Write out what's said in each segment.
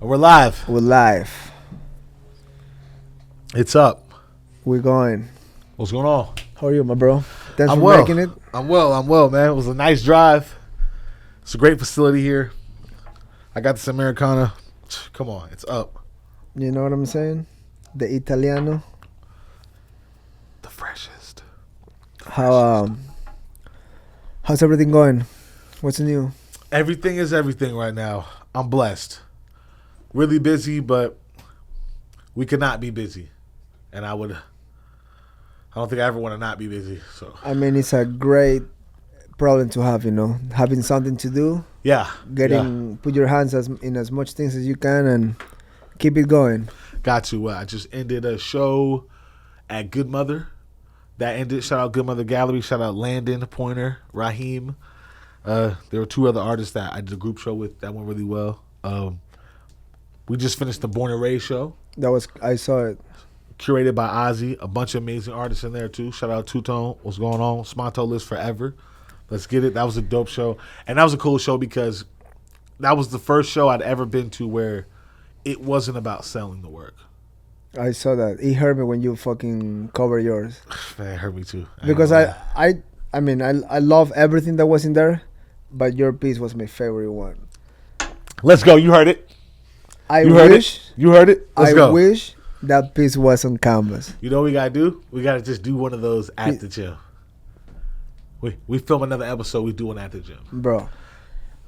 We're live. We're live. It's up. We're going. What's going on? How are you, my bro? Thanks I'm for well. making it. I'm well, man. It was a nice drive. It's a great facility here. I got this Americana. Come on, it's up. You know what I'm saying? The Italiano. The freshest. How's everything going? What's new? Everything is everything right now. I'm blessed. Really busy, but we could not be busy. And I don't think I ever want to not be busy. So I mean, it's a great problem to have, having something to do. Yeah. Put your hands in as much things as you can and keep it going. Got to. I just ended a show at Good Mother. That ended. Shout out Good Mother Gallery. Shout out Landon, Pointer, Raheem. There were two other artists that I did a group show with that went really well. We just finished the Born and Raised show. I saw it. Curated by Ozzy. A bunch of amazing artists in there too. Shout out Two Tone. What's going on? Smonto lives forever. Let's get it. That was a dope show. And that was a cool show because that was the first show I'd ever been to where it wasn't about selling the work. I saw that. It hurt me when you fucking cover yours. Man, it hurt me too. Because I love everything that was in there, but your piece was my favorite one. Let's go. You heard it. You heard it. Let's go. I wish that piece was on canvas. You know what we gotta do? We gotta just do one of those at the gym. We film another episode. We do one at the gym, bro.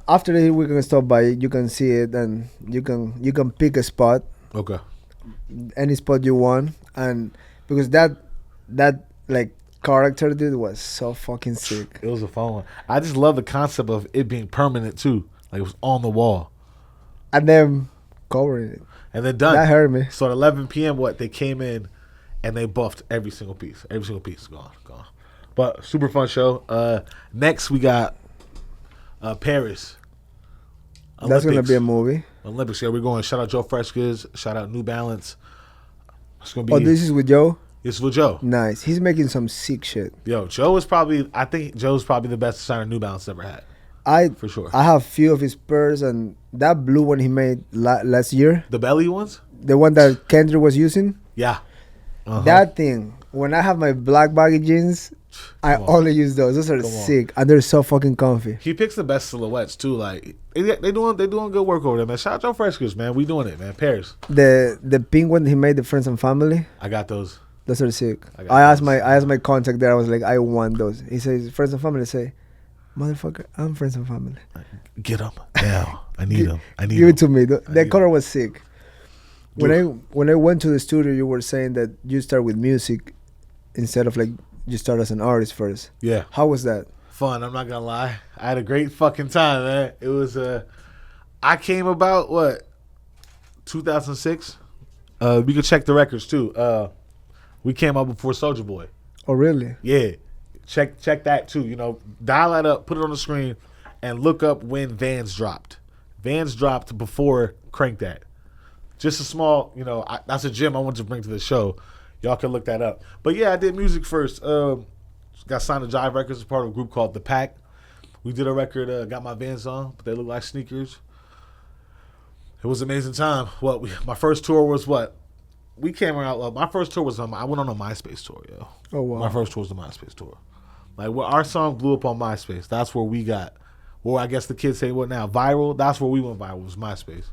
After this, we can stop by. You can see it, and you can pick a spot. Okay. Any spot you want, and because that like character dude was so fucking sick. It was a fun one. I just love the concept of it being permanent too. Like it was on the wall. And then covering it. And then done. That hurt me. So at 11 p.m., they came in and they buffed every single piece. Every single piece is gone. But super fun show. Next we got Paris. That's gonna be a movie. Olympics. Yeah, we're going. Shout out Joe Freshgoods. Shout out New Balance. It's gonna be. Oh, this is with Joe. It's with Joe. Nice. He's making some sick shit. Yo, I think Joe's probably the best designer New Balance ever had. For sure. I have few of his pairs, and that blue one he made last year. The belly ones? The one that Kendrick was using? Yeah. That thing, when I have my black baggy jeans, I only use those. Those are sick, and they're so fucking comfy. He picks the best silhouettes, too. Like, they doing good work over there, man. Shout out Joe Freshgoods, man. We doing it, man. Paris. The pink one he made, the Friends and Family. I got those. Those are sick. I asked my contact there. I was like, I want those. He says, Friends and Family. I say, motherfucker, I'm Friends and Family. Get them now. I need them. Give it to me. That color was sick. When I went to the studio, you were saying that you start with music instead of like you start as an artist first. Yeah. How was that? Fun. I'm not gonna lie. I had a great fucking time, man. It was. I came about 2006. We could check the records too. We came out before Soulja Boy. Oh really? Yeah. Check that too. Dial that up, put it on the screen, and look up when Vans dropped. Vans dropped before Crank That. Just a small, that's a gem I wanted to bring to the show. Y'all can look that up. But yeah, I did music first. Got signed to Jive Records as part of a group called The Pack. We did a record, got my Vans on, but they look like sneakers. It was an amazing time. My first tour was what? We came out. My first tour was I went on a MySpace tour, yo. Oh wow. My first tour was the MySpace tour. Like our song blew up on MySpace. That's where we got. Well, I guess the kids say what now? Viral. That's where we went viral. Was MySpace.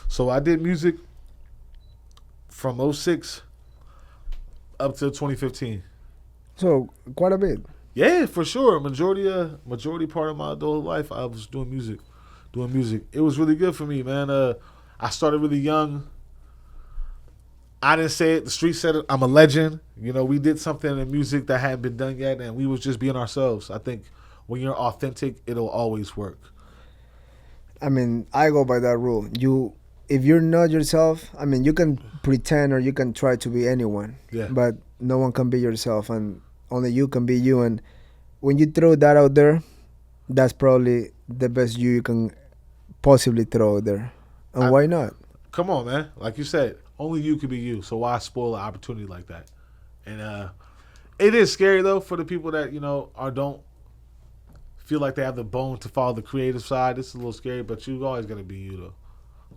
So I did music from 2006 up to 2015. So quite a bit. Yeah, for sure. Majority part of my adult life, I was doing music. It was really good for me, man. I started really young. I didn't say it. The street said it. I'm a legend. We did something in music that hadn't been done yet, and we was just being ourselves. I think when you're authentic, it'll always work. I mean, I go by that rule. If you're not yourself, I mean, you can pretend or you can try to be anyone. Yeah. But no one can be yourself, and only you can be you. And when you throw that out there, that's probably the best you can possibly throw out there. And why not? Come on, man. Like you said, only you can be you. So why spoil an opportunity like that? And it is scary though for the people that don't feel like they have the bone to follow the creative side. It's a little scary, but you're always gonna be you though.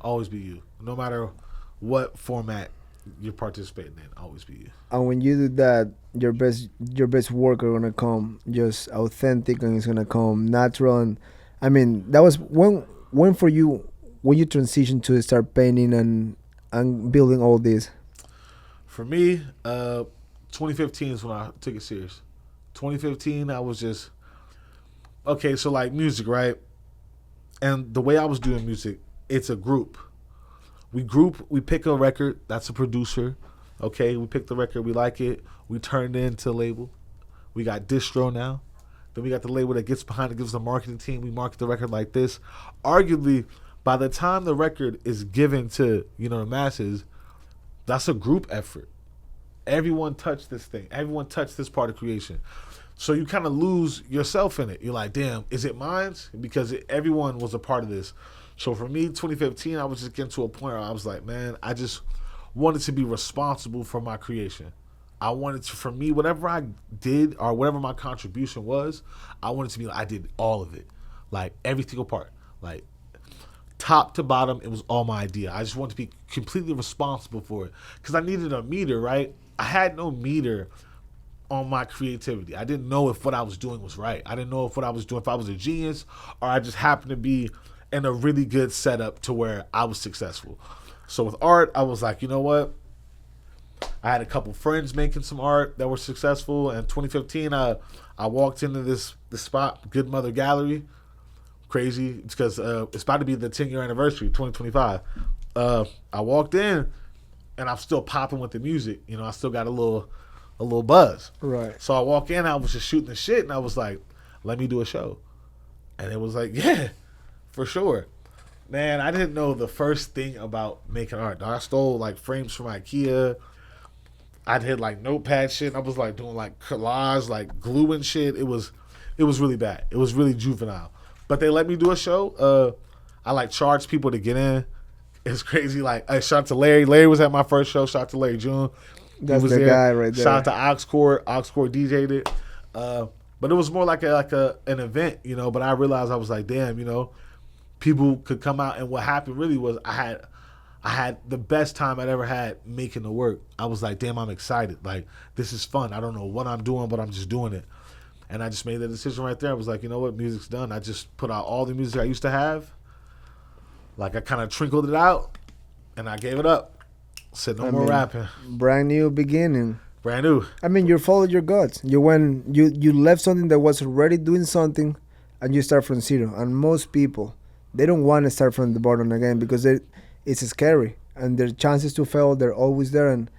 Always be you. No matter what format you're participating in, always be you. And when you do that, your best work are gonna come just authentic, and it's gonna come natural. And I mean, that was when for you, when you transitioned to start painting and building all this. For me, 2015 is when I took it serious. 2015, I was just okay. So like music, right? And the way I was doing music, it's a group. We pick a record. That's a producer. Okay, we pick the record. We like it. We turn it into a label. We got distro now. Then we got the label that gets behind it, gives the marketing team. We market the record like this. Arguably, by the time the record is given to the masses, that's a group effort. Everyone touched this thing. Everyone touched this part of creation. So you kind of lose yourself in it. You're like, damn, is it mine? Because everyone was a part of this. So for me, 2015, I was just getting to a point where I was like, man, I just wanted to be responsible for my creation. I wanted to, for me, whatever I did or whatever my contribution was, I wanted to be like, I did all of it. Like every single part. Like top to bottom, it was all my idea. I just wanted to be completely responsible for it. Because I needed a meter, right? I had no meter on my creativity. I didn't know if what I was doing was right. I didn't know if what I was doing, if I was a genius, or I just happened to be in a really good setup to where I was successful. So with art, I was like, you know what? I had a couple friends making some art that were successful. And 2015, I walked into this spot, Good Mother Gallery. Crazy. It's because it's about to be the 10-year anniversary, 2025. I walked in, and I'm still popping with the music. I still got a little buzz. Right. So I walk in, I was just shooting the shit, and I was like, let me do a show. And it was like, yeah, for sure. Man, I didn't know the first thing about making art. I stole like frames from IKEA. I did like notepad shit. I was like doing like collage, like glue and shit. It was really bad. It was really juvenile. But they let me do a show. I like charged people to get in. It's crazy. Like I shout out to Larry. Larry was at my first show. Shout out to Larry June. That's the guy right there. Shout out to Oxcord. Oxcord DJ'd it. But it was more like an event, But I realized I was like, damn, people could come out, and what happened really was I had the best time I'd ever had making the work. I was like, damn, I'm excited. Like this is fun. I don't know what I'm doing, but I'm just doing it. And I just made the decision right there. I was like, you know what, music's done. I just put out all the music I used to have. Like I kind of trickled it out, and I gave it up. Said no more rapping. Brand new beginning. Brand new. I mean, you followed your guts. You left something that was already doing something, and you start from zero. And most people, they don't want to start from the bottom again because it's scary, and their chances to fail, they're always there. And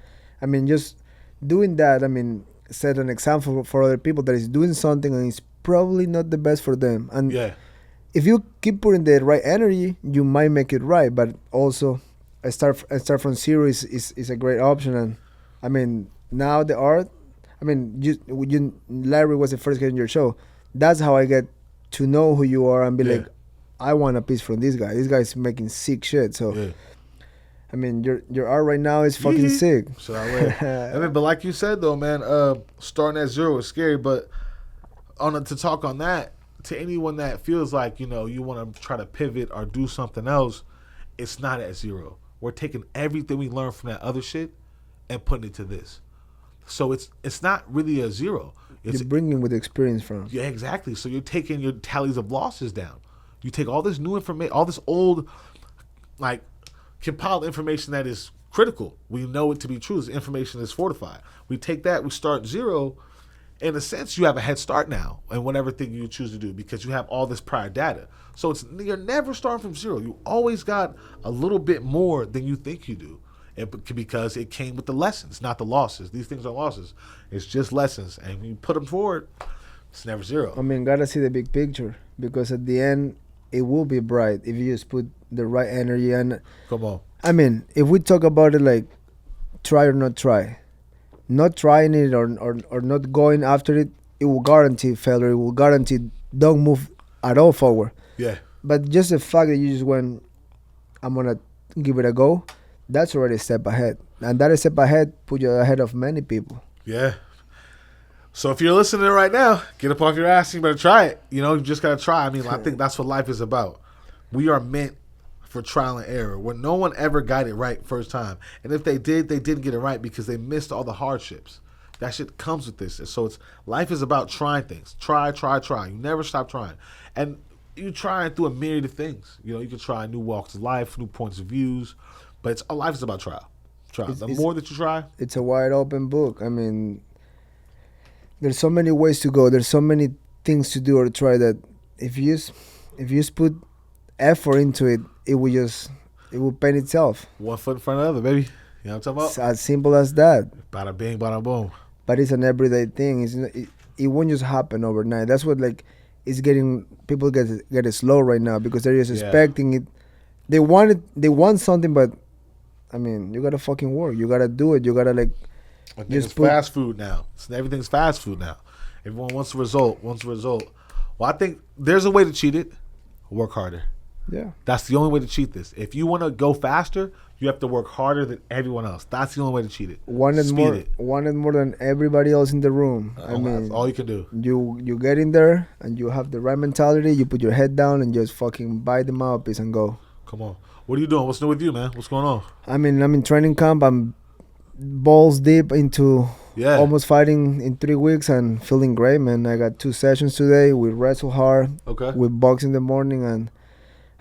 I mean, just doing that, I mean, set an example for other people that is doing something and it's probably not the best for them. And yeah. If you keep putting the right energy, you might make it right. But also, I start from zero is a great option. And I mean, now the art, I mean, Larry was the first guy in your show. That's how I get to know who you are and be like, I want a piece from this guy. This guy's making sick shit. So, I mean, your art right now is fucking sick. So I mean, but like you said though, man, starting at zero is scary. But to talk on that, to anyone that feels like you want to try to pivot or do something else, it's not at zero. We're taking everything we learned from that other shit and putting it to this. So it's not really a zero. You're bringing with experience from. Yeah, exactly. So you're taking your tallies of losses down. You take all this new information, all this old, like, compiled information that is critical. We know it to be true. This information is fortified. We take that, we start zero. In a sense, you have a head start now in whatever thing you choose to do because you have all this prior data. So you're never starting from zero. You always got a little bit more than you think you do. Because it came with the lessons, not the losses. These things are losses. It's just lessons. And when you put them forward, it's never zero. I mean, gotta see the big picture because at the end, it will be bright if you just put the right energy. And come on. I mean, if we talk about it like try or not try, not trying it or not going after it, it will guarantee failure. It will guarantee don't move at all forward. Yeah. But just the fact that you just went, I'm gonna give it a go, that's already a step ahead. And that step ahead put you ahead of many people. Yeah. So if you're listening right now, get up off your ass and you better try it. You just got to try. I mean, I think that's what life is about. We are meant for trial and error, where no one ever got it right first time. And if they did, they didn't get it right because they missed all the hardships. That shit comes with this. And so life is about trying things. Try. You never stop trying. And you try through a myriad of things. You know, you can try new walks of life, new points of views, but life is about trial. The more that you try, it's a wide open book. I mean, there's so many ways to go. There's so many things to do or try that if you just put effort into it, it will paint itself. One foot in front of the other, baby. You know what I'm talking about? It's as simple as that. Bada bing, bada boom. But it's an everyday thing. It won't just happen overnight. That's what it's getting people get it slow right now because they're just expecting it. They want something, but I mean, you gotta fucking work. You gotta do it. You gotta I think it's fast food now. Everything's fast food now. Everyone wants a result. Well, I think there's a way to cheat it. Work harder. Yeah. That's the only way to cheat this. If you want to go faster, you have to work harder than everyone else. That's the only way to cheat it. Want it more than everybody else in the room. I mean, that's all you can do. You get in there and you have the right mentality. You put your head down and just fucking bite the mouthpiece and go. Come on. What are you doing? What's new with you, man? What's going on? I mean, I'm in training camp. I'm balls deep into almost fighting in 3 weeks and feeling great, man. I got 2 sessions today. We wrestle hard. Okay. We box in the morning, and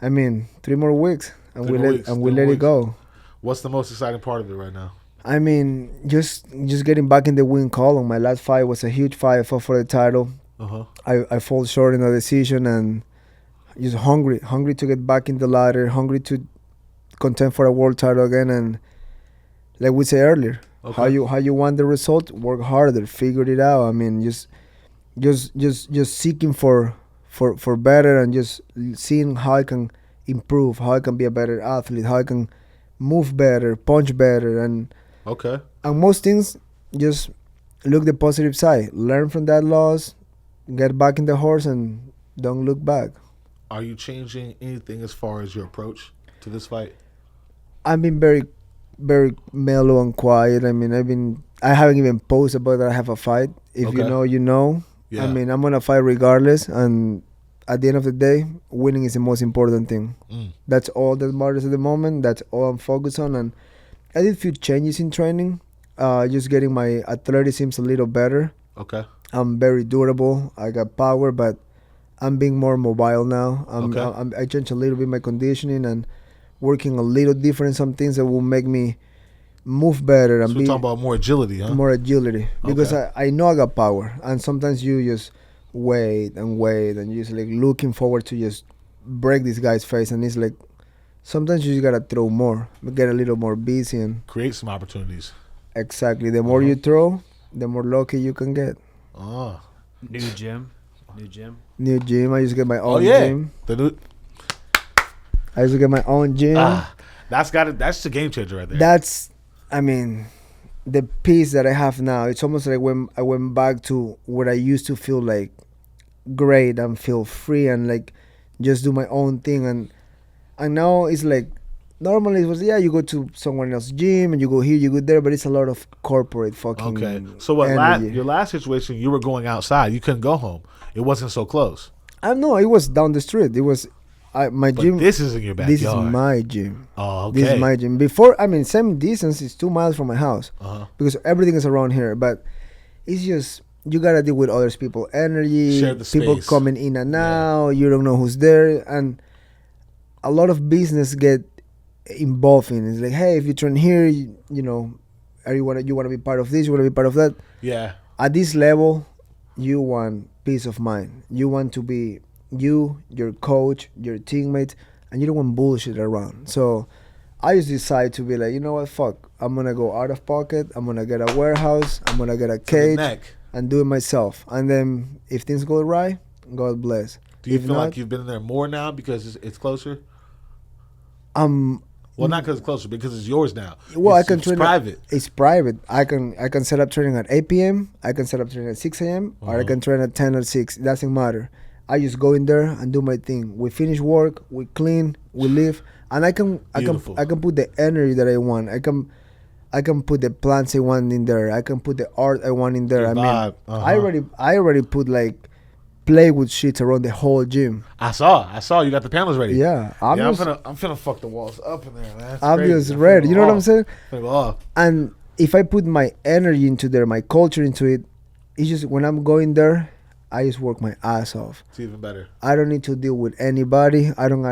I mean 3 more weeks, and we let it go. What's the most exciting part of it right now? I mean, just getting back in the win column. My last fight was a huge fight. I fought for the title. I fall short in the decision, and just hungry to get back in the ladder, hungry to contend for a world title again. And like we said earlier, how you want the result, work harder, figure it out. I mean, just seeking for better and just seeing how I can improve, how I can be a better athlete, how I can move better, punch better, and most things, just look the positive side, learn from that loss, get back in the horse, and don't look back. Are you changing anything as far as your approach to this fight? I've been very, very mellow and quiet. I mean, I haven't even posted about that I have a fight. If you know, you know. Yeah. I mean, I'm gonna fight regardless, and at the end of the day, winning is the most important thing. That's all that matters at the moment. That's all I'm focused on. And I did a few changes in training. Just getting my athleticism a little better. Okay. I'm very durable. I got power, but I'm being more mobile now. I changed a little bit my conditioning and working a little different. Some things that will make me move better. So we're talking about more agility, huh? More agility. Because I know I got power. And sometimes you just wait and you're just like looking forward to just break this guy's face. And it's like, sometimes you just got to throw more. Get a little more busy and create some opportunities. Exactly. The more you throw, the more lucky you can get. New gym. I used to get my own gym. I used to get my own gym. That's the game changer right there. That's, I mean, the peace that I have now. It's almost like when I went back to what I used to feel like great and feel free and like just do my own thing. And now it's like, normally it was, you go to someone else's gym and you go here, you go there, but it's a lot of corporate fucking So your last situation, you were going outside. You couldn't go home. It wasn't so close. No, it was down the street. It was my gym. This is in your backyard. This is my gym. Oh, okay. This is my gym. Before, same distance is 2 miles from my house because everything is around here. But it's just, you got to deal with others people's energy. Share the people space. Coming in and out. You don't know who's there. And a lot of business get involved in. It's like, hey, if you turn here, you know, you want to be part of this, you want to be part of that. Yeah. At this level, you want peace of mind. You want to be you, your coach, your teammate, and you don't want bullshit around. So I just decided to be like, you know what, fuck. I'm going to go out of pocket. I'm going to get a warehouse. I'm going to get a cage and do it myself. And then if things go right, God bless. Do you feel like you've been in there more now because it's closer? Well, not because it's closer, because it's yours now. Well, it's private. It's private. I can set up training at 8 p.m. I can set up training at 6 a.m. Or I can train at 10 or 6. It doesn't matter. I just go in there and do my thing. We finish work, we clean, we leave, and I can put the energy that I want. I can put the plants I want in there. I can put the art I want in there. Your vibe. I already put like play with shit around the whole gym. I saw. You got the panels ready. Yeah, I'm finna fuck the walls up in there, man. That's I'm crazy. just I'm ready. finna You go know what I'm off. saying? Finna go off. And if I put my energy into there, my culture into it, it's just when I'm going there, I just work my ass off. It's even better. I don't need to deal with anybody. I don't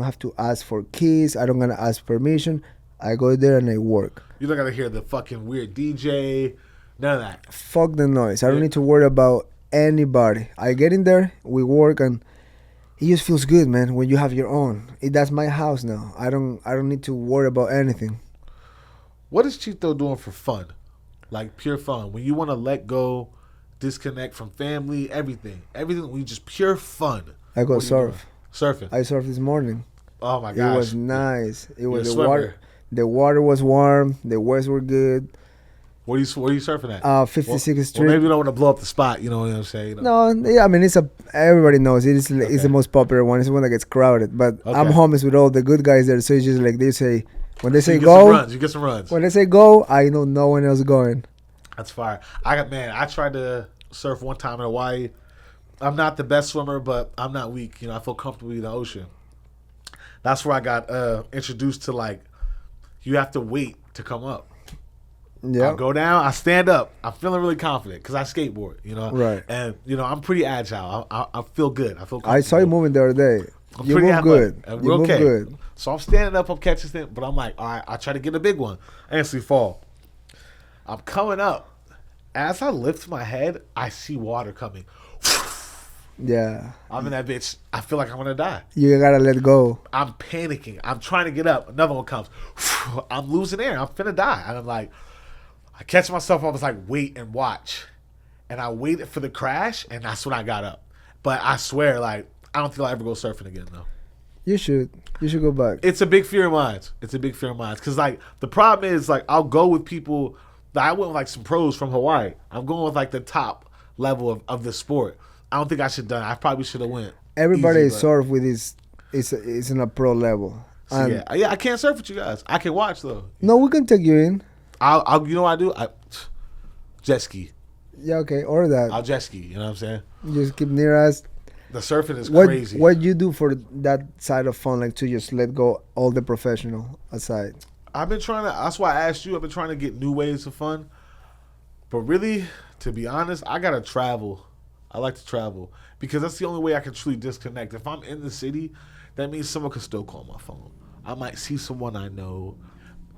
have to ask for keys. I don't gotta ask permission. I go there and I work. You don't gotta hear the fucking weird DJ. None of that. Fuck the noise. I don't Yeah. need to worry about anybody. I get in there, we work, and it just feels good, man. When you have your own, that's my house now. I don't need to worry about anything. What is Chito doing for fun? Like pure fun. When you want to let go, disconnect from family, everything. Everything when you just pure fun. I go What are you doing? surf. Surfing. I surfed this morning. Oh my gosh. It was nice. It You're was a the swimmer. water. The water was warm. The waves were good. Where are you surfing at? 56th Street. Well, maybe you don't want to blow up the spot. You know what I'm saying? You know? No, yeah, I mean everybody knows it. It's the most popular one. It's the one that gets crowded. But I'm Okay. homies with all the good guys there, so it's just like they say when they So say you get some go. runs. You get some runs. When they say go, I know no one else going. That's fire. I tried to surf one time in Hawaii. I'm not the best swimmer, but I'm not weak. You know, I feel comfortable in the ocean. That's where I got introduced to like, you have to wait to come up. Yeah. I go down, I stand up. I'm feeling really confident because I skateboard, you know. Right. And, you know, I'm pretty agile. I feel good. I feel comfortable. I saw you moving the other day. I'm You pretty move athletic. good. I'm You move okay. good. So I'm standing up, I'm catching things, but I'm like, all right, I try to get a big one. I instantly fall. I'm coming up. As I lift my head, I see water coming. Yeah. I'm in that bitch. I feel like I'm gonna die. You gotta let go. I'm panicking. I'm trying to get up. Another one comes. I'm losing air. I'm finna die. And I'm like, I catch myself. I was like, wait and watch. And I waited for the crash, and that's when I got up. But I swear, like, I don't think I'll ever go surfing again, though. You should go back. It's a big fear of mine. Because, like, the problem is, like, I'll go with people. I went with, like, some pros from Hawaii. I'm going with, like, the top level of the sport. I don't think I should have done it. I probably should have went. Everybody easy, but- surf with is in a pro level. So, And yeah, I can't surf with you guys. I can watch, though. no, we can take you in. I'll you know what I do? Jet ski. Yeah, okay, or that. I'll jet ski. You know what I'm saying? Just keep near us. The surfing is What crazy. what you do for that side of fun, like to just let go all the professional aside? I've been trying to. That's why I asked you. I've been trying to get new ways of fun. But really, to be honest, I gotta travel. I like to travel because that's the only way I can truly disconnect. If I'm in the city, that means someone can still call my phone. I might see someone I know.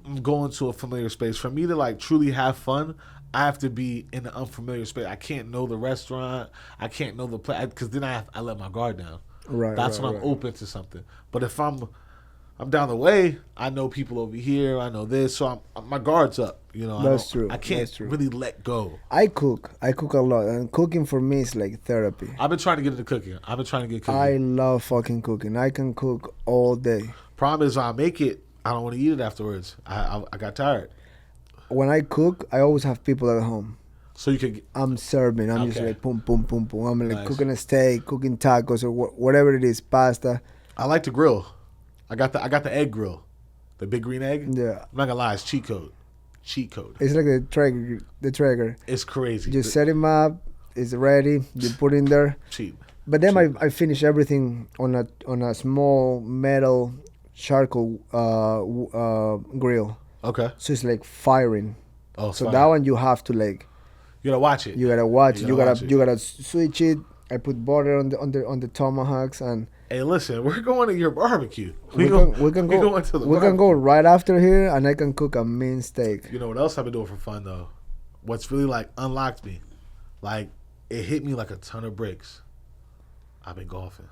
I'm going to a familiar space. For me to like truly have fun, I have to be in an unfamiliar space. I can't know the restaurant. I can't know the place because then I let my guard down. Right. That's right, when right. I'm open to something. But if I'm down the way, I know people over here. I know this, so my guard's up. You know, That's true. I can't That's true. really let go. I cook a lot, and cooking for me is like therapy. I've been trying to get into cooking. I've been trying to get cooking. I love fucking cooking. I can cook all day. Problem is, when I make it, I don't want to eat it afterwards. I got tired. When I cook, I always have people at home. So you could. I'm serving. I'm just Okay. like boom, boom, boom, boom. I'm like Nice. cooking a steak, cooking tacos, or whatever it is, pasta. I like to grill. I got the egg grill, the big green egg. Yeah, I'm not gonna lie, it's cheat code. Cheat code. it's like the Traeger. The Traeger. It's crazy. You set him up. It's ready. You put in there. Cheap. But then I finish everything on a small metal charcoal grill. Okay. So it's like firing. Oh, So fine. that one you have to like. You gotta watch it. You gotta watch. You You gotta gotta watch it. you gotta switch it. I put butter on the tomahawks, and Hey, listen, we're going to your barbecue. we go- can we go. going to the We can go barbecue. right after here, and I can cook a mean steak. You know what else I've been doing for fun though? What's really like unlocked me, like it hit me like a ton of bricks. I've been golfing.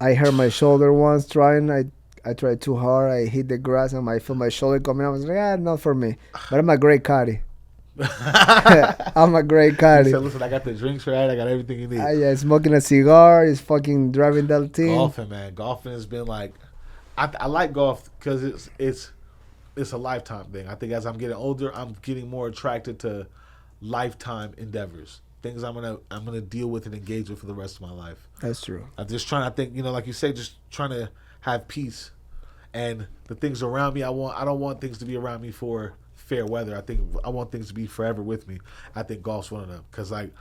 I hurt my shoulder once trying. I tried too hard. I hit the grass, and I feel my shoulder coming. I was like, not for me. But I'm a great caddy. I'm a great He caddy. said, "Listen, I got the drinks right. I got everything you need." Yeah, smoking a cigar is fucking driving that thing. Golfing, man. Golfing has been like, I like golf because it's a lifetime thing. I think as I'm getting older, I'm getting more attracted to lifetime endeavors, things I'm gonna deal with and engage with for the rest of my life. That's true. I'm just trying to think, like you say, just trying to have peace, and the things around me. I don't want things to be around me for fair weather. I want things to be forever with me. I think golf's one of them because like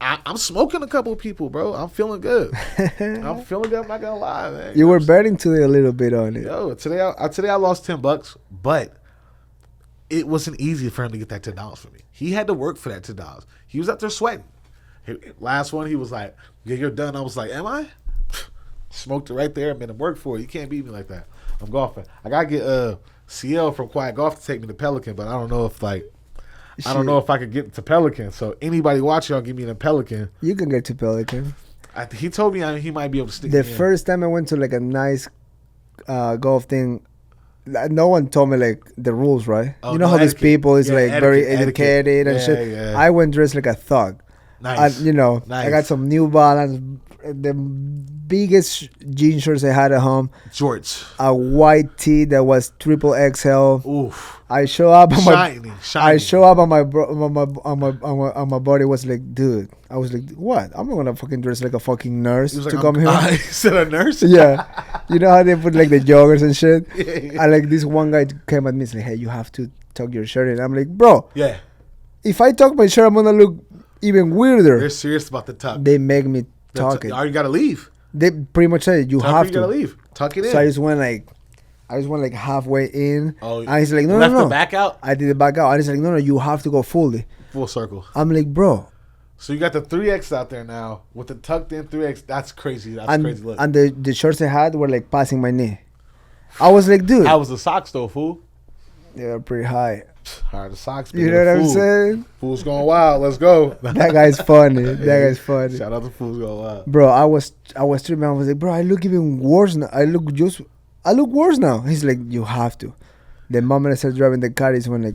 I'm smoking a couple of people, bro. I'm feeling good. I'm feeling good. I'm not gonna lie, man. You were betting today a little bit on it. Yo, today I lost $10, but it wasn't easy for him to get that $10 for me. He had to work for that $10. He was out there sweating. Last one, he was like, "Yeah, you're done." I was like, "Am I?" Smoked it right there. I made him work for it. You can't beat me like that. I'm golfing. I gotta get CL from Quiet Golf to take me to Pelican, but I don't know if I could get to Pelican. So anybody watching, y'all give me a Pelican. You can get to Pelican. He told me he might be able to stick The me in. first time I went to like a nice golf thing, no one told me like the rules, right? Oh, you know no, how these etiquette. people is Yeah, like very etiquette. educated and Yeah, shit. yeah. I went dressed like a thug. Nice. And, I Nice. got some New Balance, the biggest jean shorts I had at home, Jorts. a white tee that was triple XL. Oof. I show up on Shiny. I show up on my body was like, dude. I was like, what? I'm not gonna fucking dress like a fucking nurse He was to like, come here. He said a nurse? Yeah, you know how they put like the joggers and shit. Yeah. And like this one guy came at me and said, "Hey, you have to tuck your shirt in." I'm like, bro, Yeah. if I tuck my shirt, I'm gonna look even weirder. They're serious about the tuck. They make me tuck it. You gotta leave. They pretty much said you Tuck have you gotta to. leave. Tuck it in. So I just went like halfway in. Oh, and he's like, no, left no, no. the back out? I did the back out. And he's like, no, you have to go fully. Full circle. I'm like, bro. So you got the 3X out there now with the tucked in 3X. That's crazy. That's crazy look. And the shorts I had were like passing my knee. I was like, dude. How was the socks though, fool? They were pretty high. All right, the socks. You know what I'm saying? Fool's going wild. Let's go. That guy's funny. That guy's funny. Shout out to Fool's going wild. Bro, I was tripping. I was like, bro, I look even worse now. I look worse now. He's like, you have to. The moment I started driving the car is when like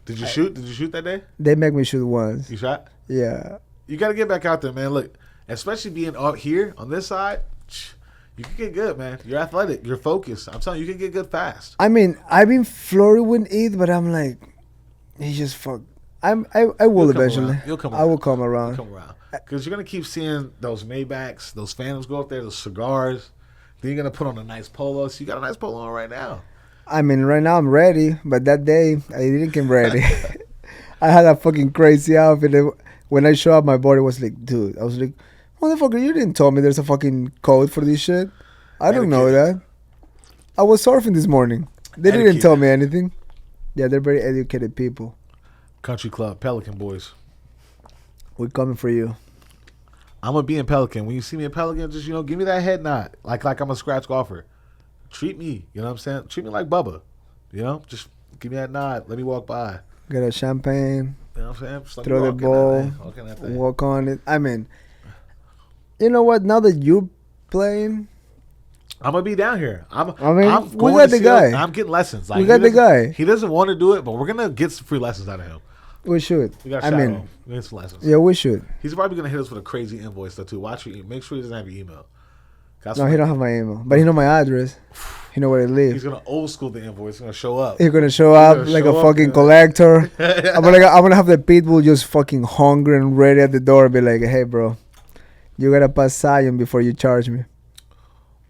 Did you shoot? Did you shoot that day? they make me shoot once. You shot? Yeah. You got to get back out there, man. Look, especially being out here on this side, you can get good, man. You're athletic. You're focused. I'm telling you, you can get good fast. I mean, I've been flirting with it, but I'm like, he just fuck. I will You'll come eventually. around. You'll come I will around. come around. You'll come around. Because you're going to keep seeing those Maybachs, those Phantoms go up there, those cigars. Then you're going to put on a nice polo. So you got a nice polo on right now. I mean, right now I'm ready, but that day I didn't get ready. I had a fucking crazy outfit. When I showed up, my body was like, dude. I was like, motherfucker, you didn't tell me there's a fucking code for this shit. I don't know that. I was surfing this morning. They didn't Etiquette. tell me anything. Yeah, they're very educated people. Country Club, Pelican boys. We're coming for you. I'm going to be in Pelican. When you see me in Pelican, just, give me that head nod. Like I'm a scratch golfer. Treat me, you know what I'm saying? Treat me like Bubba. Just give me that nod. Let me walk by. Get a champagne. You know what I'm saying? Just let me Throw the walk in ball. that, man. Walk in that thing. Walk on it. I mean, you know what? Now that you're playing, I'm gonna be down here. I'm we going got to the see guy. him. I'm getting lessons. Like, We got he the doesn't- guy. He doesn't want to do it, but we're gonna get some free lessons out of him. we should. We got. I Shadow. mean, We get some lessons. yeah, we should. He's probably gonna hit us with a crazy invoice though too. Watch your, make sure he doesn't have your email. That's No, why he don't have my email, but he know my address. He know where I live. He's gonna old school the invoice. He's gonna show up. He's gonna show up gonna like show a up, fucking yeah. collector. I'm gonna have the pitbull just fucking hungry and ready at the door. Be like, hey, bro, you gotta pass Zion before you charge me.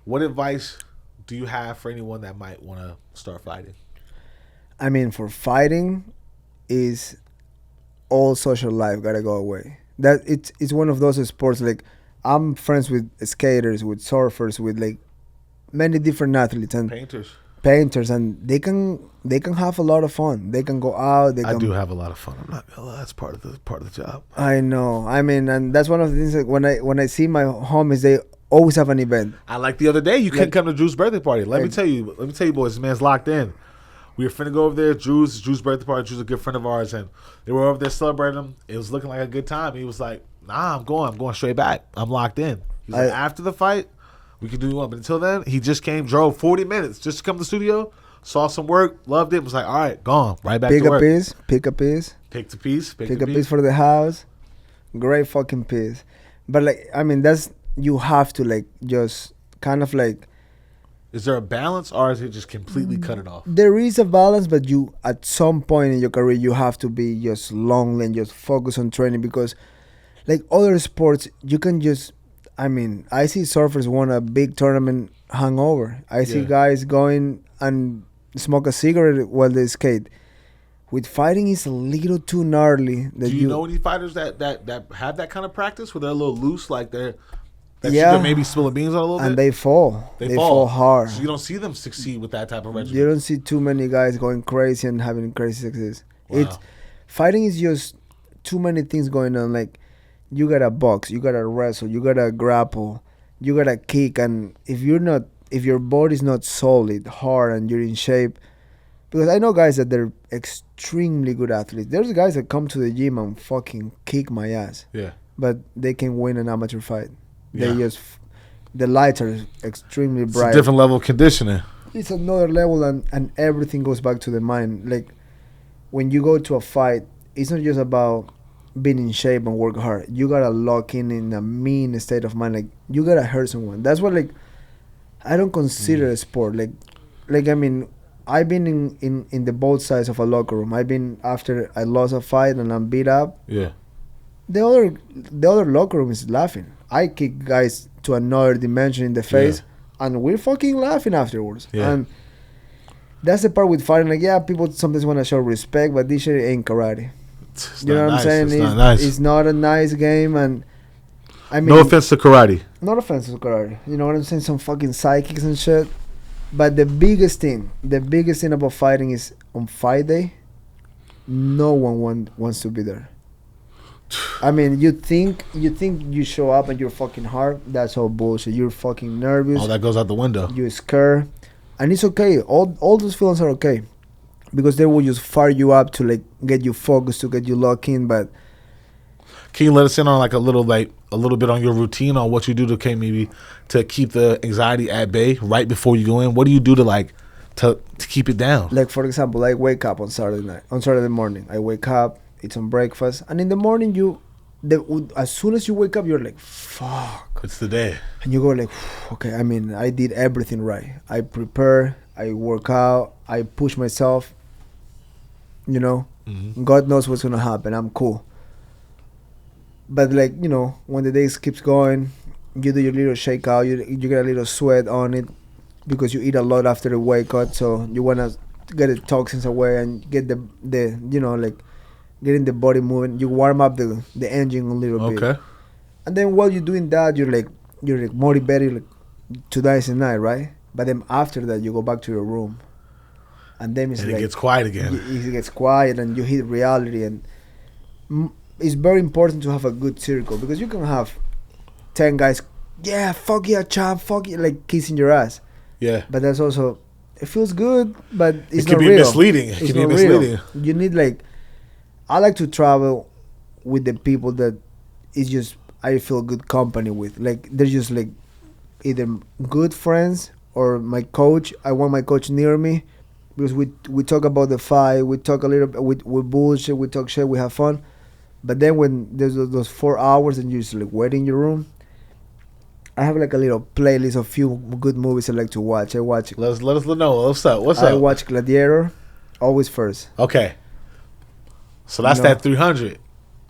What advice do you have for anyone that might want to start fighting? I mean, for fighting, is all social life gotta go away. That it's one of those sports. Like, I'm friends with skaters, with surfers, with like many different athletes and painters, and they can have a lot of fun. They can go out. I do have a lot of fun. I'm not gonna lie. That's part of the job. I know. I mean, and that's one of the things that when I see my homies, they always have an event. I like the other day you couldn't come to Drew's birthday party. Let me Like- tell you, boys, this man's locked in. We were finna go over there. Drew's birthday party. Drew's a good friend of ours, and they were over there celebrating him. It was looking like a good time. He was like, "Nah, I'm going straight back. I'm locked in." He's like, "After the fight, we can do one." But until then, he just drove 40 minutes just to come to the studio, saw some work, loved it, was like, "All right, gone right back Pick to a work." piece. Pick a piece. Pick the piece. Pick a piece for the house. Great fucking piece. But like, I mean, that's you have to like just kind of like. Is there a balance, or is it just completely cut it off? There is a balance, but you at some point in your career you have to be just lonely and just focus on training because, like other sports, you can just. I mean, I see surfers won a big tournament hungover. I see Yeah. guys going and smoke a cigarette while they skate. with fighting is a little too gnarly. That Do you know any fighters that have that kind of practice where they're a little loose, like that you Yeah. can maybe spill the beans on a little and bit? they fall. They fall hard. So you don't see them succeed with that type of regimen. You don't see too many guys going crazy and having crazy success. Wow. It's fighting is just too many things going on. Like you gotta box, you gotta wrestle, you gotta grapple, you gotta kick, and if your body's not solid, hard, and you're in shape, because I know guys that they're extremely good athletes. There's guys that come to the gym and fucking kick my ass, Yeah. but they can win an amateur fight. Yeah. They just the lights are extremely It's bright. a different level of conditioning. It's another level, and everything goes back to the mind. Like when you go to a fight, it's not just about being in shape and work hard. You gotta lock in a mean state of mind. Like you gotta hurt someone. That's what, like, I don't consider a sport. Like I mean, I've been in the both sides of a locker room. I've been after I lost a fight and I'm beat up. Yeah. The other locker room is laughing. I kick guys to another dimension in the face, and we're fucking laughing afterwards. Yeah. And that's the part with fighting. Like, yeah, people sometimes want to show respect, but this shit ain't karate. It's You know not what I'm saying? It's not nice. It's not a nice game, and I mean, No offense to karate. not offensive to karate. You know what I'm saying? Some fucking sidekicks and shit. But the biggest thing about fighting is on fight day, no one wants to be there. I mean, you think you show up and you're fucking hard. That's all bullshit. You're fucking nervous. All that goes out the window. You're scared, and it's okay. All those feelings are okay, because they will just fire you up to like get you focused, to get you locked in. But Can you let us in on like a little bit on your routine on what you do to maybe to keep the anxiety at bay right before you go in? What do you do to keep it down? like, for example, I wake up on Saturday morning. I wake up, eat some breakfast, and in the morning as soon as you wake up, you're like, fuck. It's the day. And you go like, okay, I mean, I did everything right. I prepare, I work out, I push myself. You know, God knows what's gonna happen. I'm cool. But like, you know, when the days keeps going, you do your little shakeout. You get a little sweat on it because you eat a lot after the wake up. So you wanna get the toxins away and get the you know, like getting the body moving. You warm up the engine a little bit. Okay. And then while you're doing that, you're like motivated, like, tonight's the night, right? But then after that, you go back to your room, and then it's And like it gets quiet again. it gets quiet, and you hit reality. And it's very important to have a good circle, because you can have 10 guys, yeah, fuck yeah, champ, fuck yeah, like kissing your ass. Yeah. But that's also, it feels good, but it's It can not be real. misleading. It It's can be not misleading. real. You need, like, I like to travel with the people that is just I feel good company with. Like, they're just like either good friends or my coach. I want my coach near me, because we talk about the fight, we talk a little bit, we bullshit, we talk shit, we have fun. But then when there's those 4 hours and you just like wait in your room, I have like a little playlist of few good movies I like to watch. I watch. Let us know what's up. I watch Gladiator, always first. Okay. So that's No. that 300.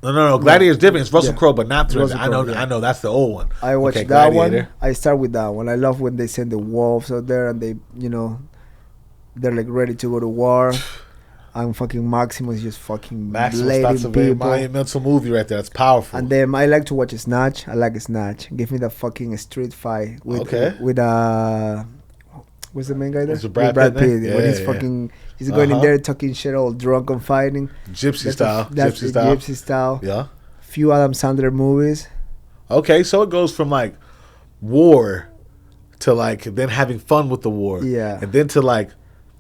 No. Gladiator's different. It's Russell Yeah. Crowe, but not 300. Russell I know. Crowe, yeah. I know. That's the old one. I watch Okay, that Gladiator. one. I start with that one. I love when they send the wolves out there and they, you know, they're like ready to go to war. And fucking Maximus just fucking Maximus, that's a blading very people. monumental movie right there. That's powerful. And then I like to watch Snatch. I like Snatch. Give me the fucking street fight with Okay. what's the main guy there? Was it Brad With Pitt? When he's Yeah. fucking he's going in Uh-huh. there talking shit, all drunk and fighting. Gypsy style. That's Gypsy the style. Gypsy style. Yeah. Few Adam Sandler movies. Okay, so it goes from like war to like then having fun with the war. Yeah. And then to like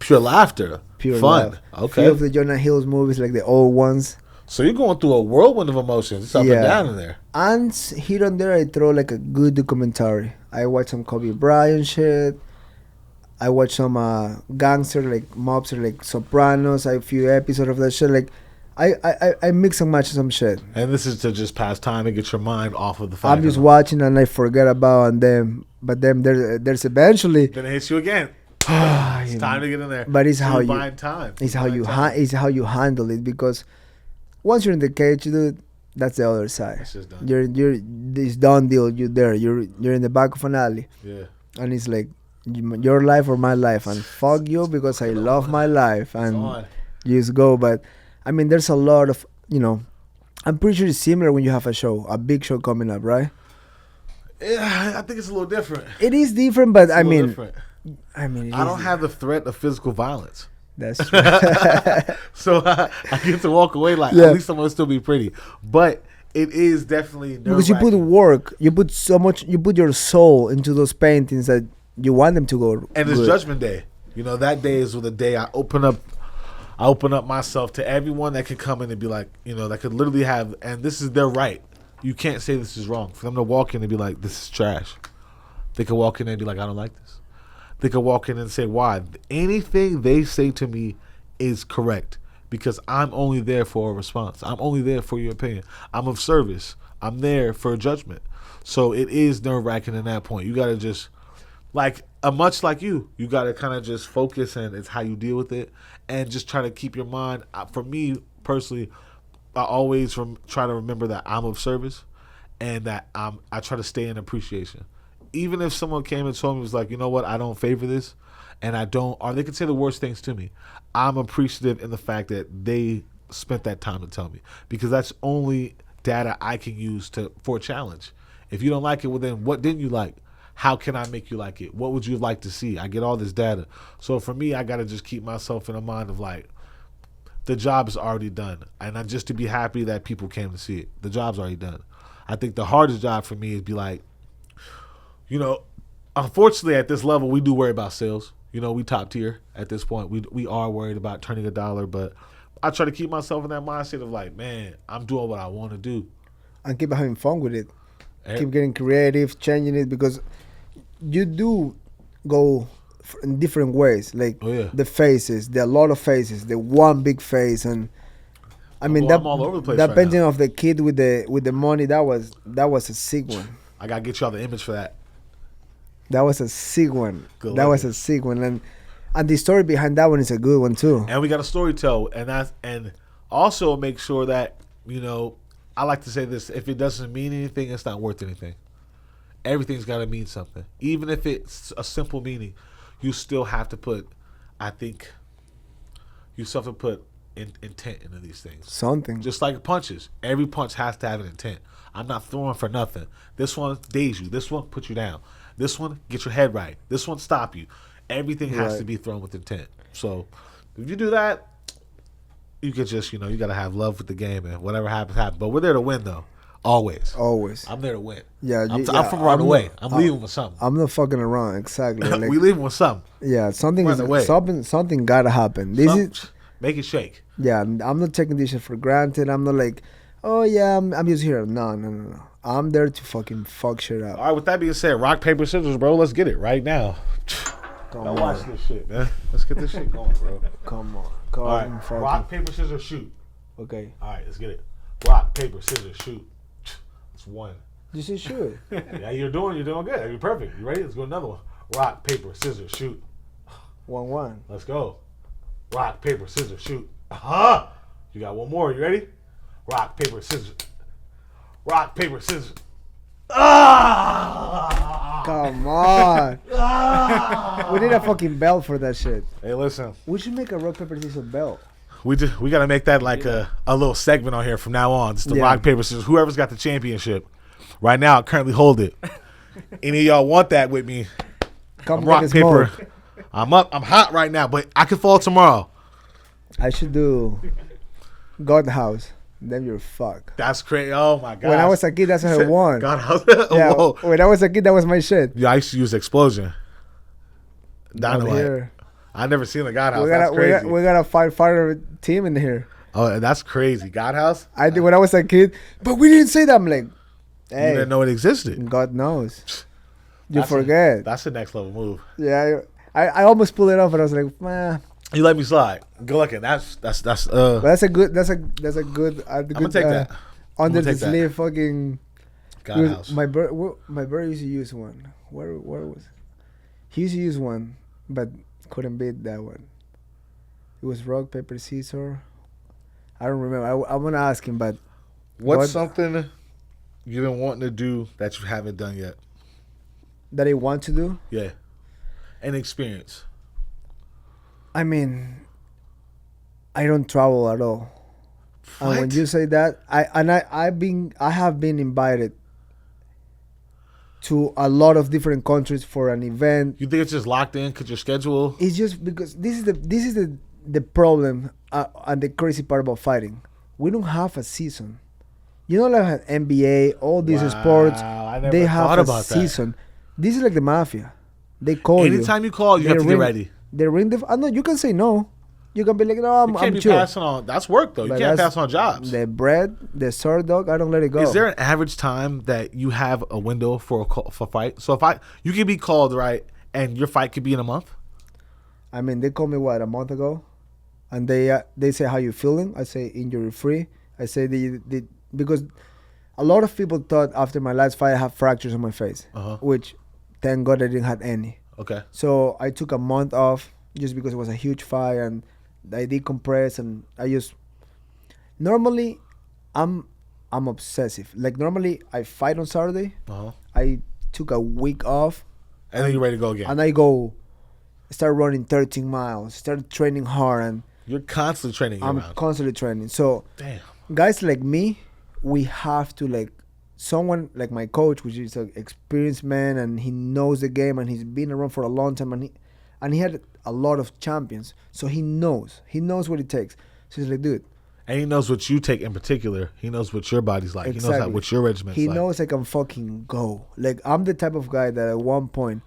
pure laughter. Pure fun. love. Okay. Few of the Jonah Hill's movies, like the old ones. So you're going through a whirlwind of emotions. It's up and down in there. And here and there, I throw like a good documentary. I watch some Kobe Bryant shit. I watch some gangster, like mobster, like Sopranos. A few episodes of that shit. Like, I mix and match some shit. And this is to just pass time and get your mind off of the fight. I'm just watching and I forget about them. But then there's eventually. Then it hits you again. It's You know. time to get in there. But it's So how you're you- buying time. It's how you Buying time. it's how you handle it, because once you're in the cage, dude, that's the other side. It's just done. You're this done deal. You're there. You're in the back of an alley, Yeah. and it's like your life or my life, and fuck you because I love my life, It's and on. You just go. But I mean, there's a lot of I'm pretty sure it's similar when you have a big show coming up, right? Yeah, I think it's a little different. It is different, but I mean, Different. I mean, I don't have the threat of physical violence. That's true. So I get to walk away like, Yeah. at least I'm going to still be pretty. But it is definitely Because you put work, you put so much, you put your soul into those paintings that you want them to go. And it's good. Judgment Day. You know, that day is the day I open up myself to everyone that can come in and be like, that could literally have, and this is their right. You can't say this is wrong. For them to walk in and be like, this is trash. They could walk in and be like, I don't like this. They could walk in and say, why? Anything they say to me is correct because I'm only there for a response. I'm only there for your opinion. I'm of service. I'm there for judgment. So it is nerve-wracking at that point. You got to just, much like you got to kind of just focus, and it's how you deal with it and just try to keep your mind. For me personally, I always try to remember that I'm of service and that I try to stay in appreciation. Even if someone came and told me, was like, you know what, I don't favor this, and I don't, or they could say the worst things to me, I'm appreciative in the fact that they spent that time to tell me, because that's only data I can use for a challenge. If you don't like it, well then what didn't you like? How can I make you like it? What would you like to see? I get all this data. So for me, I got to just keep myself in a mind of like, the job is already done, and I just to be happy that people came to see it. The job's already done. I think the hardest job for me is be like, unfortunately at this level we do worry about sales. We top tier at this point. We are worried about turning a dollar, but I try to keep myself in that mindset of like, man, I'm doing what I want to do. And keep having fun with it. Keep getting creative, changing it, because you do go in different ways. Like the faces, there are a lot of faces. The one big face, and I mean I'm all over the place that right painting now. of the kid with the money, that was a sick one. I gotta get y'all the image for that. That was a sick one. Good That was looking. a sick one, and the story behind that one is a good one too. And we got a story to tell, and also make sure that I like to say this: if it doesn't mean anything, it's not worth anything. Everything's got to mean something, even if it's a simple meaning. You still have to put, I think, intent into these things. Something. Just like punches, every punch has to have an intent. I'm not throwing for nothing. This one daze you. This one put you down. This one get your head right. This one stop you. Everything has to be thrown with intent. So if you do that, you could just, you got to have love with the game, and whatever happens, happens. But we're there to win, though. Always. I'm there to win. Yeah, I'm from around the way. I'm leaving with something. I'm not fucking around. Exactly. Like, we leaving with something. Yeah, something Run away. something gotta happen. This is make it shake. Yeah, I'm not taking this shit for granted. I'm not like, oh yeah, I'm just here. No. I'm there to fucking fuck shit up. All right, with that being said, rock, paper, scissors, bro. Let's get it right now. Now watch this shit, man. Let's get this shit going, bro. Come on. All right, rock, paper, scissors, shoot. Okay. All right, let's get it. Rock, paper, scissors, shoot. It's one. You should shoot. Yeah, you're doing good. You're perfect. You ready? Let's go another one. Rock, paper, scissors, shoot. 1-1. Let's go. Rock, paper, scissors, shoot. You got one more. You ready? Rock, paper, scissors. Rock, paper, scissors. Come on. We need a fucking belt for that shit. Hey, listen. We should make a rock, paper, scissors belt. We got to make that like a little segment on here from now on. It's the rock, paper, scissors. Whoever's got the championship. Right now, I currently hold it. Any of y'all want that with me? Come rock, make paper. smoke. I'm up. I'm hot right now, but I can fall tomorrow. I should do God House. Then you're fucked. That's crazy. Oh, my God. When I was a kid, that's what I won. God, Yeah, whoa. when I was a kid, that was my shit. Yeah, I used to use explosion. Over Dynamite. here. I never seen the God House. We That's crazy. got a fighter team in here. Oh, that's crazy. God House? I did when I was a kid, but we didn't say that. I'm like, You hey, didn't know it existed. God knows. You That's forget. That's the next level move. Yeah, I almost pulled it off, and I was like, man. You let me slide. Good looking. That's But that's a good. That's a good. I'm gonna take that. Under take the that. sleeve, fucking. God House. My brother used to use one. Where was? He used to use one, but couldn't beat that one. It was rock, paper, scissors. I don't remember. I want to ask him, but What's something you've been wanting to do that you haven't done yet? that I want to do. Yeah. An experience. I mean, I don't travel at all. And when What? you say that, I have been invited to a lot of different countries for an event. You think it's just locked in because your schedule? It's just because this is the problem and the crazy part about fighting. We don't have a season. You know, like NBA, all these sports, I never they thought have a about that. season. This is like the mafia. They call you. Anytime you call, you They have to get ring- ready. They ring the. No, you can say no. You can be like, no, You can't I'm be chill. passing on. That's work though. You But can't that's pass on jobs. The bread, the sword dog, I don't let it go. Is there an average time that you have a window for for fight? So if you can be called right, and your fight could be in a month. I mean, they called me a month ago, and they say how you feeling. I say injury free. I say the because a lot of people thought after my last fight I had fractures on my face, which thank God I didn't have any. Okay. So I took a month off just because it was a huge fight and I decompress and I just normally I'm obsessive. Like normally I fight on Saturday. I took a week off And then you're ready to go again. and I go start running 13 miles, start training hard, and You're constantly training I'm around. constantly training. So Damn. guys like me, we have to like someone like my coach, which is an experienced man and he knows the game and he's been around for a long time and he had a lot of champions, so he knows what it takes. So he's like, dude, And he knows what you take in particular. He knows what your body's like. He knows Exactly. what your regiment's he like. knows I can fucking go. Like I'm the type of guy that at one point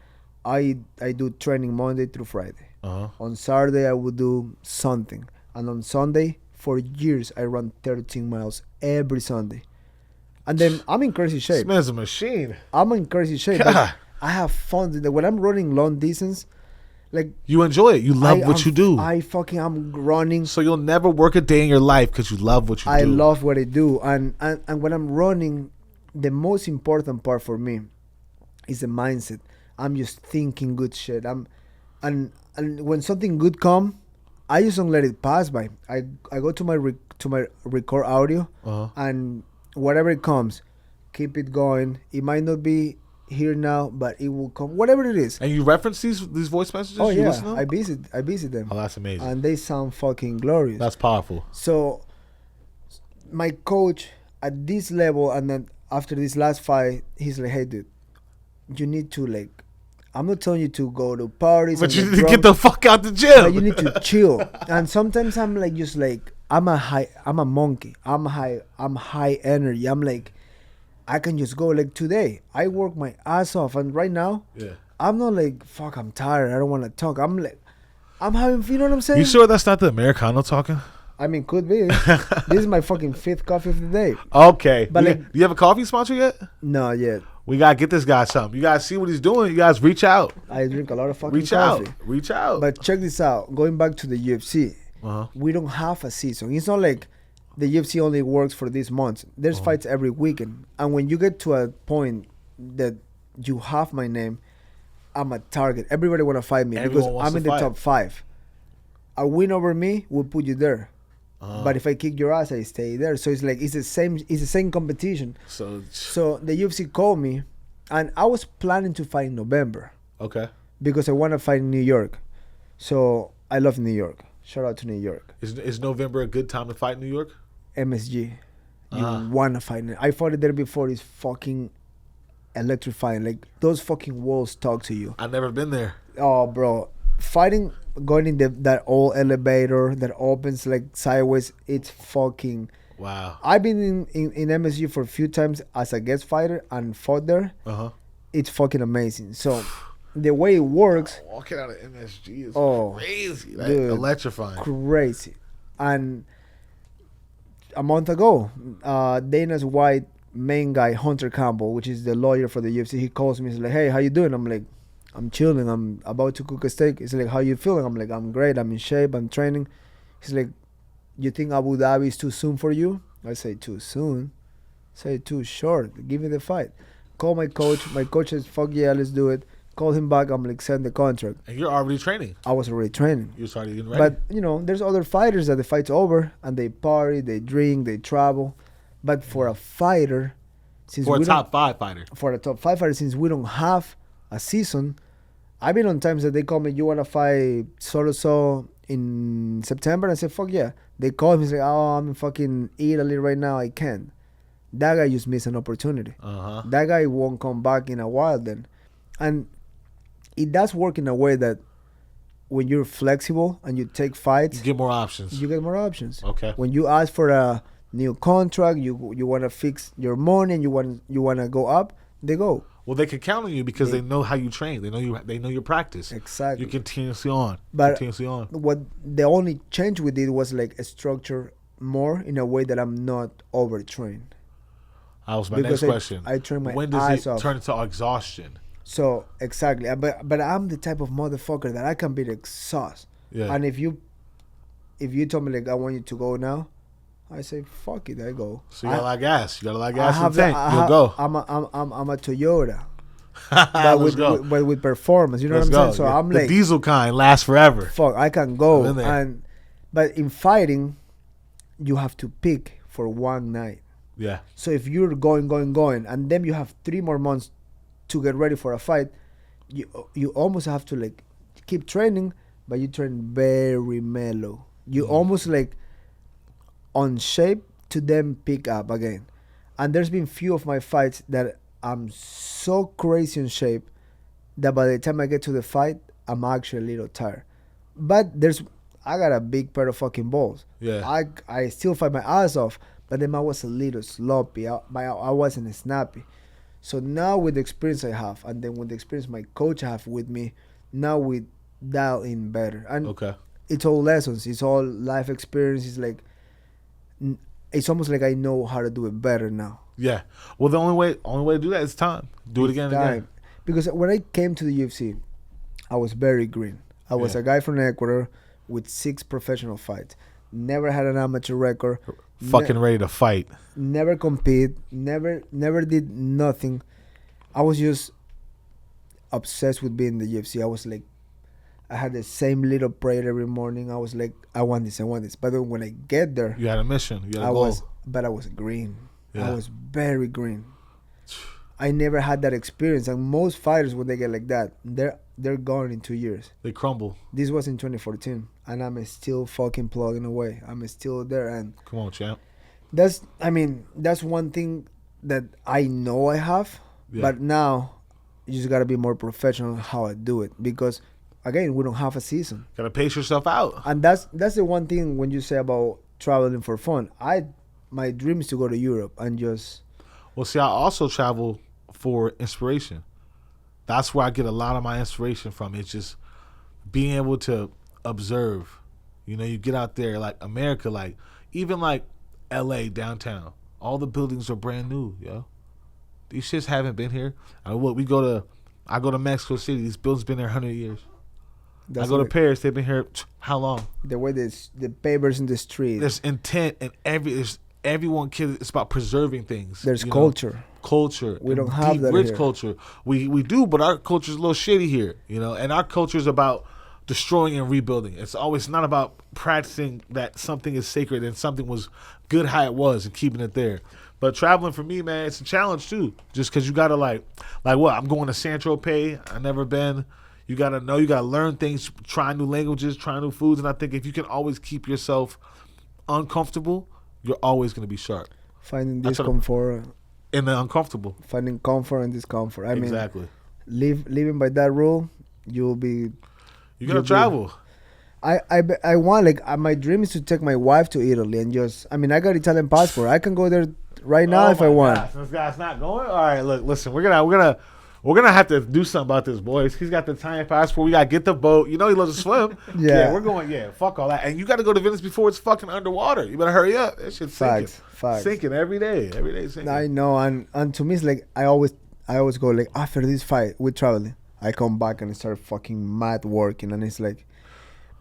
I do training Monday through Friday. On Saturday I would do something, and on Sunday for years I run 13 miles every Sunday. And then I'm in crazy This shape. man's a machine. I'm in crazy shape. God. But I have fun. When I'm running long distance, like You enjoy it. You love what you do. I'm running. So you'll never work a day in your life because you love what you I do. love what I do, and when I'm running, the most important part for me is the mindset. I'm just thinking good shit. And when something good come, I just don't let it pass by. I go to my record audio, and whatever it comes, keep it going. It might not be here now, but it will come. Whatever it is. And you reference these voice messages? Oh You yeah, listen to them? I visit them. Oh, that's amazing. And they sound fucking glorious. That's powerful. So my coach at this level, and then after this last fight, he's like, hey dude, you need to like, I'm not telling you to go to parties, But and you get need to drunk, get the fuck out the but gym. you need to chill. And sometimes I'm like, just like, I'm a monkey. I'm high energy. I'm like, I can just go. Like today, I work my ass off, and right now, Yeah. I'm not like, fuck, I'm tired. I don't want to talk. I'm like, I'm having, you know what I'm saying? You sure that's not the Americano talking? I mean, could be. This is my fucking 5th coffee of the day. Okay. But do like- you have a coffee sponsor yet? No, yet. We gotta get this guy something. You guys see what he's doing. You guys reach out. I drink a lot of fucking Reach coffee. out. Reach out. But check this out. Going back to the UFC, we don't have a season. It's not like the UFC only works for this month. There's fights every weekend. And when you get to a point that you have my name, I'm a target. Everybody want to fight me Everyone because wants I'm to in the fight. top 5. A win over me will put you there. But if I kick your ass, I stay there. So it's like it's the same competition. So the UFC called me, and I was planning to fight in November okay. because I want to fight in New York. So I love New York. Shout out to New York. Is November a good time to fight in New York? MSG. You want to fight it. I fought it there before. It's fucking electrifying. Like those fucking walls talk to you. I've never been there. Oh, bro. Fighting, going in that old elevator that opens like sideways, it's fucking... Wow. I've been in MSG for a few times as a guest fighter and fought there. It's fucking amazing. So the way it works, Walking out of MSG is Oh, crazy. Like, dude. electrifying. crazy. And a month ago, Dana's white main guy, Hunter Campbell, which is the lawyer for the UFC, he calls me. He's like, hey, how you doing? I'm like, I'm chilling. I'm about to cook a steak. He's like, how you feeling? I'm like, I'm great. I'm in shape. I'm training. He's like, you think Abu Dhabi is too soon for you? I say, too soon? I say, too short. Give me the fight. Call my coach. My coach says, fuck yeah, let's do it. Call him back. I'm like, send the contract. And you're already training. I was already training. You're starting getting ready. But, you know, there's other fighters that the fight's over and they party, they drink, they travel. But for a fighter, since for a we top don't, 5 fighter. for a top 5 fighter, since we don't have a season, I've been on times that they call me, you want to fight so-so in September. I said, fuck yeah. They called me. He's like, oh, I'm in fucking Italy right now. I can't. That guy just missed an opportunity. That guy won't come back in a while then. And it does work in a way that when you're flexible and you take fights, You get more options. you get more options. Okay. When you ask for a new contract, you want to fix your money and you want to go up, they go. Well, they can count on you because they know how you train. They know your practice. Exactly. You continuously on. But continuously on. what the only change we did was like a structure more in a way that I'm not overtrained. That was my Because next question. I train my When does ass it off. turn into exhaustion? So exactly, but I'm the type of motherfucker that I can be exhausted. Yeah. And if you told me like I want you to go now, I say fuck it, I go. So you got a lot of gas. You got a lot of I gas in have the tank. You'll go. I'm a Toyota, Let's go. but with performance. You know Let's what I'm go. saying? So Yeah. I'm the like, diesel kind lasts forever. fuck, I can go. I'm in there. But in fighting, you have to pick for one night. Yeah. So if you're going, and then you have 3 more months to get ready for a fight, you almost have to like keep training, but you train very mellow. You almost like on shape to then pick up again. And there's been few of my fights that I'm so crazy in shape that by the time I get to the fight, I'm actually a little tired. But I got a big pair of fucking balls. Yeah. I still fight my ass off, but then I was a little sloppy. I wasn't snappy. So now with the experience I have, and then with the experience my coach have with me, now we dial in better. And Okay. it's all lessons. It's all life experience. It's like, it's almost like I know how to do it better now. Yeah. Well, the only way to do that is time. Do it again and again. Because when I came to the UFC, I was very green. I was Yeah. a guy from Ecuador with 6 professional fights. Never had an amateur record. Fucking ready to fight. Never compete. Never did nothing. I was just obsessed with being in the UFC. I was like, I had the same little prayer every morning. I was like, I want this. But then when I get there, You had a mission. You had a goal. I was green. Yeah. I was very green. I never had that experience. And most fighters, when they get like that, they're gone in 2 years. They crumble. This was in 2014, and I'm still fucking plugging away. I'm still there, and Come on, champ. that's one thing that I know I have. Yeah. But now, you just gotta be more professional in how I do it, because again, we don't have a season, Gotta pace yourself out. and that's the one thing when you say about traveling for fun. My dream is to go to Europe and just. Well, see, I also travel for inspiration. That's where I get a lot of my inspiration from. It's just being able to observe. You know, you get out there, like America, like even like LA downtown. All the buildings are brand new, yo. These shits haven't been here. I go to Mexico City. These buildings been there 100 years. I go to Paris. They've been here how long? The way the papers in the street. There's intent and everyone cares. It's about preserving things. There's you know? culture. Culture. We don't deep, have that rich here. culture. We do, but our culture's a little shitty here, you know. And our culture is about destroying and rebuilding. It's always not about practicing that something is sacred and something was good how it was and keeping it there. But traveling for me, man, it's a challenge too. Just because you gotta like what? I'm going to Saint-Tropez. I've never been. You gotta know. You gotta learn things. Try new languages. Try new foods. And I think if you can always keep yourself uncomfortable, you're always gonna be sharp. Finding That's what discomfort. In the uncomfortable. Finding comfort and discomfort. I mean, Exactly. living by that rule, you'll be. You gotta you'll be- travel. I want, like, my dream is to take my wife to Italy and just. I mean, I got Italian passport. I can go there right now if I want. Gosh, this guy's not going. All right, look, listen. We're gonna have to do something about this, boys. He's got the Italian passport. We gotta get the boat. You know he loves to swim. Yeah. We're going. Yeah, fuck all that. And you got to go to Venice before it's fucking underwater. You better hurry up. That shit's sinking. Facts. Sinking every day. Every day sinking. I know, and to me it's like I always go like after this fight with traveling, I come back and start fucking mad working, and it's like,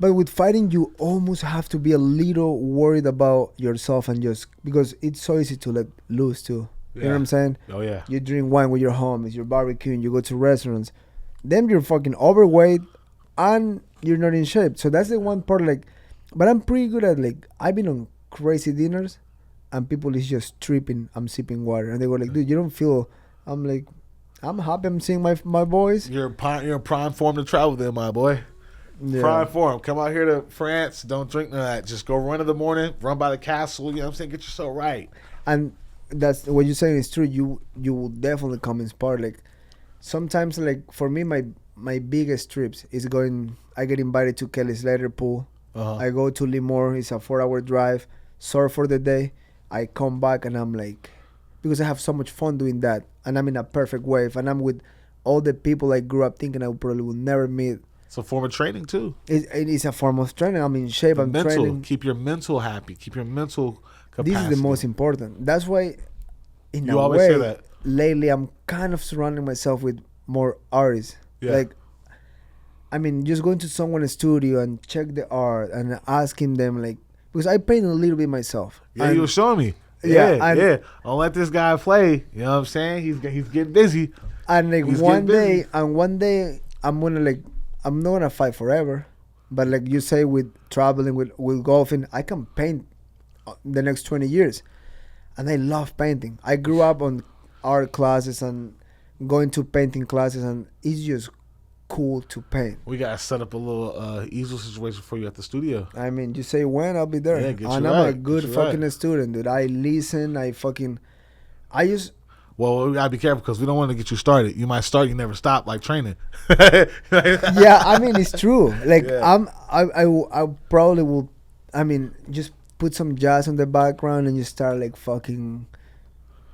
but with fighting you almost have to be a little worried about yourself and just because it's so easy to let loose too. You know what I'm saying? Oh yeah. You drink wine with your homies, you're barbecuing, you go to restaurants, then you're fucking overweight and you're not in shape. So that's the one part, like, but I'm pretty good at, like, I've been on crazy dinners and people is just tripping, I'm sipping water and they go like, dude, you don't feel. I'm like, I'm happy I'm seeing my boys. You're in prime form to travel there, my boy. Prime for him. Come out here to France. Don't drink none of that. Just go run in the morning. Run by the castle. You know what I'm saying? Get yourself right. And that's what you're saying is true. You will definitely come inspired. Like sometimes, like for me, my biggest trips is going. I get invited to Kelly's Slater Pool. I go to Lemoore. It's a 4-hour drive. Surf for the day. I come back and I'm like, because I have so much fun doing that, and I'm in a perfect wave, and I'm with all the people I grew up thinking I probably would never meet. It's a form of training too. It is a form of training. I'm in shape. I'm training. Keep your mental happy. Keep your mental capacity. This is the most important. That's why, in You a always way, say that. lately I'm kind of surrounding myself with more artists. Yeah. Like, I mean, just going to someone's studio and check the art and asking them, like, because I paint a little bit myself. Yeah, and you were showing me. Yeah, Yeah, and- yeah. Don't let this guy play. You know what I'm saying? He's getting busy. And like He's one getting day I'm gonna like, I'm not gonna fight forever, but like you say, with traveling, with golfing, I can paint the next 20 years, and I love painting. I grew up on art classes and going to painting classes, and it's just cool to paint. We gotta set up a little easel situation for you at the studio. I mean, you say when, I'll be there. Yeah, get you and I'm a right, good get you fucking right. student, dude. I listen. I just Well, we gotta be careful because we don't want to get you started. You might start, you never stop, like training. yeah. I mean, it's true. Like Yeah. I probably will. I mean, just put some jazz on the background and just start like fucking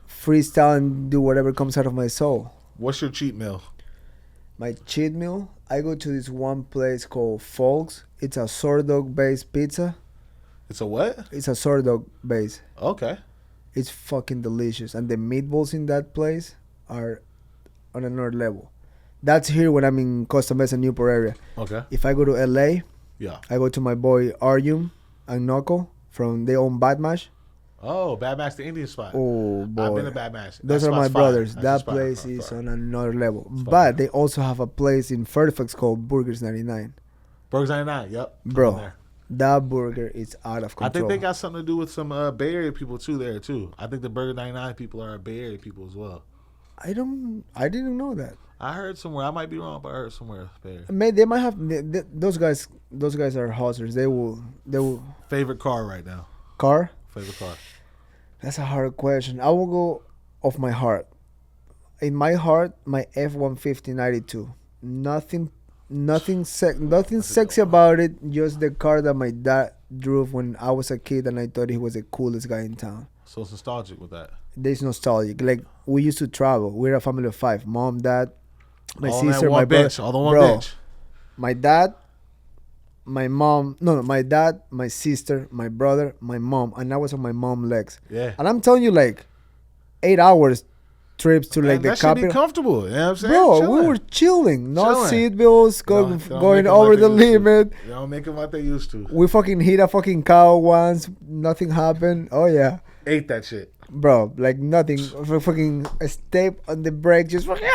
freestyle and do whatever comes out of my soul. What's your cheat meal? My cheat meal, I go to this one place called Folks. It's a sourdough based pizza. It's a what? It's a sourdough base. Okay. It's fucking delicious. And the meatballs in that place are on another level. That's here when I'm in Costa Mesa, Newport area. Okay. If I go to LA, Yeah. I go to my boy Arjun and Noko from they own Bad Mash. Oh, Bad Match, the Indian spot. Oh boy. I've been to Bad Match. Those That are my spot's fire. brothers. That's That spot. place Fire, is fire. on another level. It's But fire. they also have a place in Fairfax called Burgers 99. Burgers 99. Yep. Bro, I'm there. that burger is out of control. I think they got something to do with some Bay Area people too there too. I think the Burger 99 people are Bay Area people as well. I didn't know that. I heard somewhere. I might be wrong, but I heard somewhere. Bay Area. They might have those guys. Those guys are hustlers. They will. Favorite car right now? Car. Favorite car? That's a hard question. I will go off my heart. In my heart, my F-150 92. Nothing sexy about it. Just the car that my dad drove when I was a kid, and I thought he was the coolest guy in town. So it's nostalgic with that. There's nostalgic. Like we used to travel. We're a family of 5. Mom, dad, my all on that sister, one my brother. bench. All on one Bro, bench. my dad, my mom. No, my dad, my sister, my brother, my mom, and I was on my mom's legs. Yeah. And I'm telling you, like 8 hours trips to Man, like the that should be capital. comfortable. You know what I'm saying? Bro, Chilling. we were chilling. No Chilling. seat belts, Don't going make 'em over like the they used to. limit. They don't make them like they used to. We fucking hit a fucking cow once. Nothing happened. Oh yeah, Ate that shit. bro. Like nothing. Fucking step on the brake. Just fucking,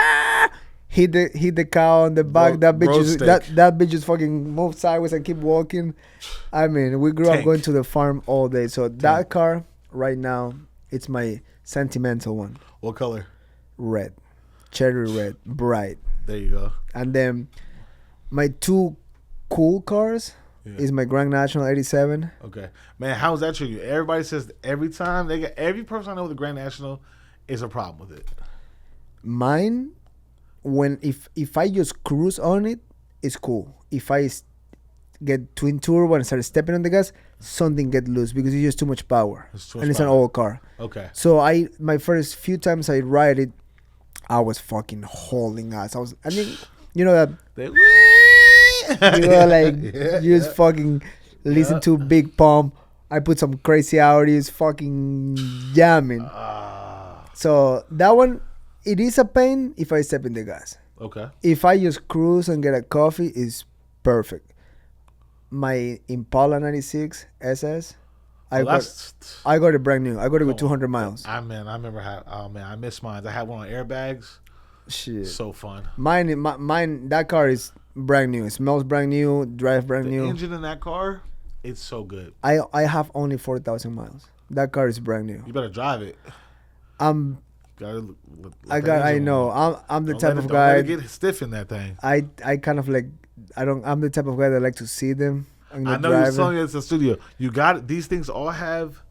hit the cow on the back. That bitch road is steak. that bitch just fucking moved sideways and keep walking. I mean, we grew up Tank. going to the farm all day. So that car right now, it's my sentimental one. What color? Red, cherry red, bright. There you go. And then my 2 cool cars Yeah. is my Grand National 87. Okay, man. How was that treat you? Everybody says every time they get every person I know with the Grand National is a problem with it. Mine, if I just cruise on it, it's cool. If I get twin turbo and start stepping on the gas, something get loose because it's just too much power. It's too much And it's an power. old car. Okay. So my first few times I ride it, I was fucking hauling ass. I mean, you know that They, you know, like Yeah, you just fucking listen to Big Pump. I put some crazy Audis, fucking jamming. Ah, So that one, it is a pain if I step in the gas. okay. If I just cruise and get a coffee, is perfect. My Impala 96 SS, I got it brand new. I got it with 200 miles. I remember how. Oh man, I miss mine. I had one on airbags. Shit. So fun. Mine, that car is brand new. It smells brand new, drive brand The new. engine in that car, it's so good. I have only 4,000 miles. That car is brand new. You better drive it. I'm Gotta I know. I'm the Don't type let of it, don't let guy. it get stiff in that thing. I kind of like I'm the type of guy that like to see them. I know you're selling it at the studio. You got these things all have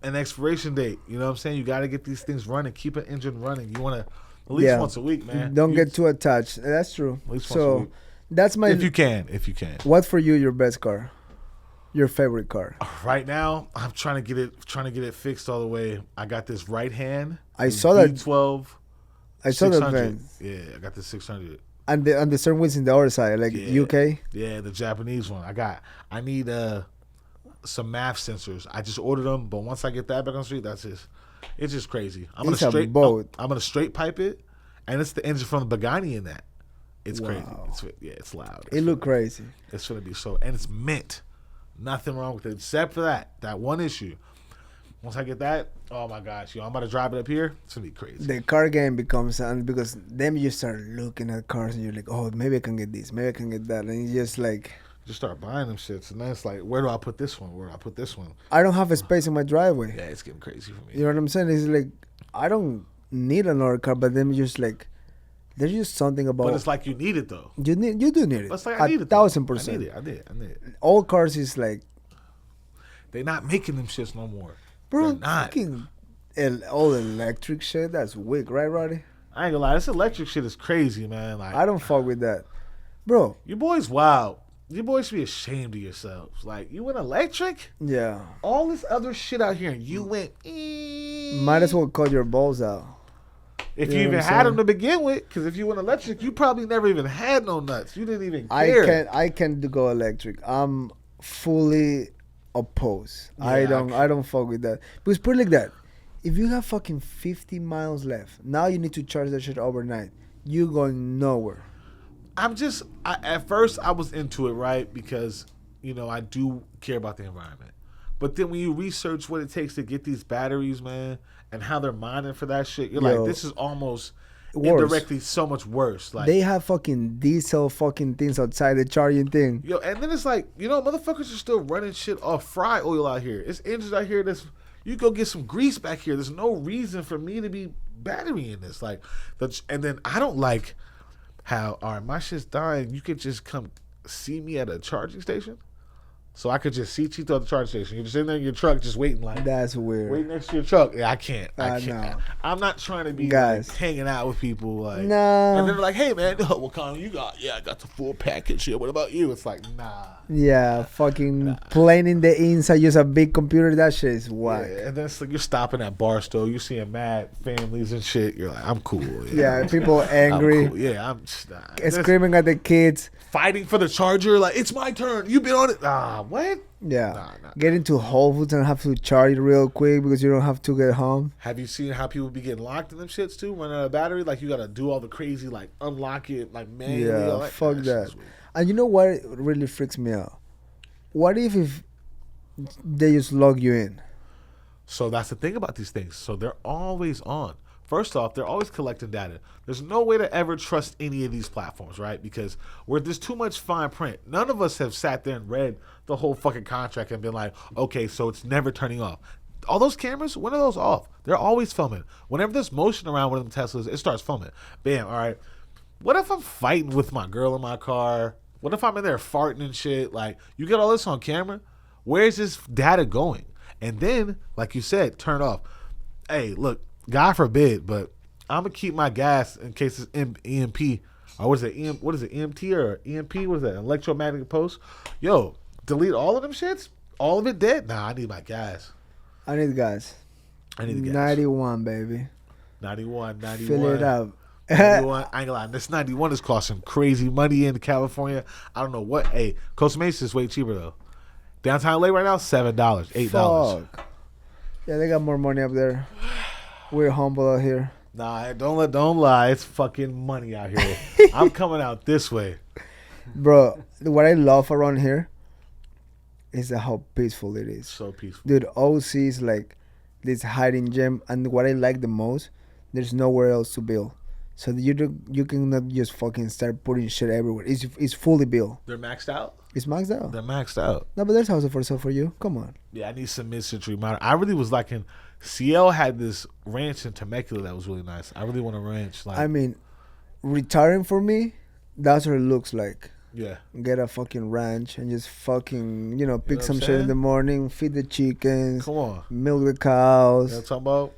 an expiration date. You know what I'm saying? You got to get these things running. Keep an engine running. You want to at least once a week, man. Don't get too attached. That's true. At least once a week. That's my. If you can. What for you? Your best car? Your favorite car? Right now, I'm trying to get it fixed all the way. I got this right hand. I saw that V12. I saw that 600. van. Yeah, I got the 600. And the steering wheel's in the other side, like UK. Yeah, the Japanese one. I need some math sensors. I just ordered them, but once I get that back on the street, it's just crazy. I'm gonna straight pipe it, and it's the engine from the Pagani in that. It's crazy. It's loud. It look crazy. It's gonna be and it's mint. Nothing wrong with it except for that one issue. Once I get that, oh my gosh, I'm about to drive it up here. It's gonna be crazy. The car game becomes because then you start looking at cars and you're like, oh, maybe I can get this, maybe I can get that, and you just start buying them shits, and then it's like, where do I put this one? Where do I put this one? I don't have a space in my driveway. Yeah, it's getting crazy for me. You know what I'm saying? It's like I don't need another car, but then you're just like, there's just something about. But it's like you need it though. You do need it. It's like I need it. 1,000%. I need it. All cars is like. They're not making them shits no more. Bro, fucking all electric shit, that's weak, right, Roddy? I ain't gonna lie, this electric shit is crazy, man. Like, I don't fuck with that. Bro. You boys wild. You boys should be ashamed of yourselves. Like, you went electric? Yeah. All this other shit out here, and you went... Might as well cut your balls out. If you even had them to begin with, because if you went electric, you probably never even had no nuts. You didn't even care. I can't go electric. I'm fully... opposed. Yeah, I don't fuck with that. Because put it like that. If you have fucking 50 miles left, now you need to charge that shit overnight. You're going nowhere. At first I was into it, right? Because, I do care about the environment. But then when you research what it takes to get these batteries, man, and how they're mining for that shit, you're like, this is almost indirectly so much worse. Like, they have fucking diesel fucking things outside the charging thing. And then it's like, motherfuckers are still running shit off fry oil out here. It's engines out here you go get some grease back here. There's no reason for me to be batterying this. Like, and then I don't like how, all right, my shit's dying. You could just come see me at a charging station. So I could just see Chito at the charge station. You're just in there in your truck, just waiting like. That's weird. Waiting next to your truck. Yeah, I can't. No. I'm not trying to be like, hanging out with people. Like, no. And they're like, hey, man, what kind you got? Yeah, I got the full package here. What about you? It's like, nah. Yeah, fucking playing in the inside, use a big computer. That shit is whack. Yeah, and then it's like you're stopping at Barstow. You're seeing mad families and shit. You're like, I'm cool. Yeah, people angry. I'm cool. Yeah, I'm screaming at the kids. Fighting for the charger. Like, it's my turn. You've been on it. What? Yeah. Nah. Get into Whole Foods and have to charge it real quick because you don't have to get home. Have you seen how people be getting locked in them shits too? Running out of battery? Like, you got to do all the crazy, like, unlock it, like, manually. Yeah, fuck that. And you know what really freaks me out? What if they just log you in? So that's the thing about these things. So they're always on. First off, they're always collecting data. There's no way to ever trust any of these platforms, right? Because where there's too much fine print. None of us have sat there and read the whole fucking contract and been like, okay, so it's never turning off. All those cameras, when are those off? They're always filming. Whenever there's motion around one of them Teslas, it starts filming. Bam, all right. What if I'm fighting with my girl in my car? What if I'm in there farting and shit? Like, you get all this on camera? Where's this data going? And then, like you said, turn off. Hey, look, God forbid, but I'm gonna keep my gas in case it's EMP or what is it? EMT or EMP? What is that? Electromagnetic pulse? Yo, delete all of them shits. All of it dead. Nah, I need my gas. I need gas. 91, baby. 91. Fill it up. 91. I ain't gonna lie. This 91 is costing crazy money in California. I don't know what. Hey, Costa Mesa is way cheaper though. Downtown LA right now, $7, $8. Fuck. Yeah, they got more money up there. We're humble out here. Nah, don't lie. It's fucking money out here. I'm coming out this way. Bro, what I love around here is how peaceful it is. So peaceful. Dude, OC is like this hiding gem. And what I like the most, there's nowhere else to build. So you cannot just fucking start putting shit everywhere. It's fully built. They're maxed out? It's maxed out. They're maxed out. No, but there's houses for sale for you. Come on. Yeah, I need some mid-century modern. I really was liking... CL had this ranch in Temecula that was really nice. I really want a ranch. Like, I mean, retiring for me, that's what it looks like. Yeah. get a fucking ranch and just fucking, you know, pick what some I'm shit in saying? the morning, feed the chickens, Come on. milk the You know cows, what I'm talking about?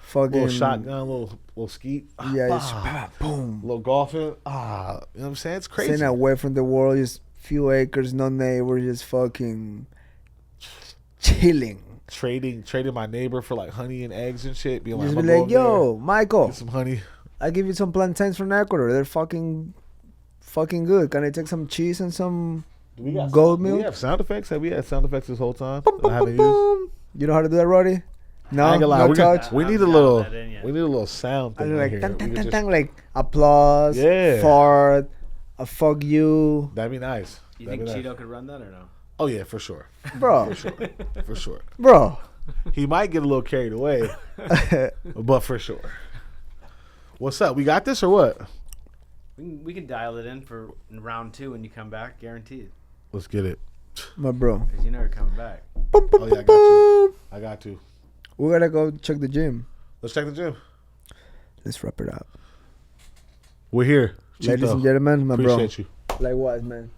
fucking Little shotgun, little skeet. Yeah, just Boom. Little golfing. You know what I'm saying? It's crazy. staying away from the world, just few acres, no neighbors, just fucking chilling. Trading my neighbor for like honey and eggs and shit. Being Just like, be I'm like, gonna go yo, over Michael, there, get some honey. I give you some plantains from Ecuador. They're fucking good. Can I take some cheese and some Do we got goat do we milk? have sound effects? Have we had sound effects this whole time? Boom, that I boom, haven't boom, used? boom. You know how to do that, Roddy? No, I ain't gonna lie. no we, touch. we need a haven't little. gotten that in yet. We need a little sound I thing do right like here. tang, We tang, could tang, just- tang, like applause, Yeah. fart, a fuck you, That'd be nice. You That'd think be nice. Chito could run that or no? Oh yeah, for sure, bro, for sure. bro. He might get a little carried away, but for sure. What's up? We got this or what? We can dial it in for round 2 when you come back, guaranteed. Let's get it. My bro. Because you know you're coming back. Boom, boom, Oh yeah, I boom, got you. boom. I got to. We gotta go check the gym. Let's check the gym. Let's wrap it up. We're here. Ladies Chito. and gentlemen, my bro. Appreciate you. Likewise, man.